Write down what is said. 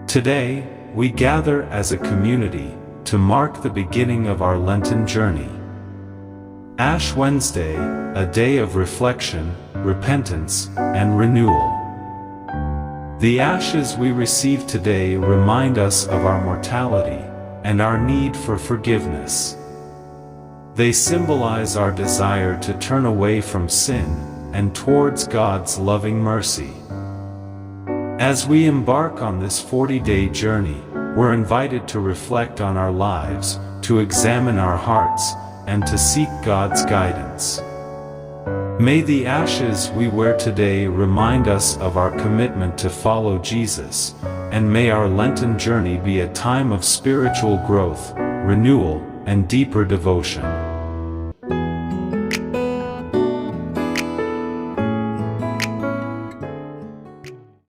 Today, we gather as a community to mark the beginning of our Lenten journey. Ash Wednesday, a day of reflection, repentance, and renewal. The ashes we receive today remind us of our mortality and our need for forgiveness. They symbolize our desire to turn away from sin and towards God's loving mercy. As we embark on this 40-day journey, we're invited to reflect on our lives, to examine our hearts, and to seek God's guidance. May the ashes we wear today remind us of our commitment to follow Jesus, and may our Lenten journey be a time of spiritual growth, renewal, and deeper devotion.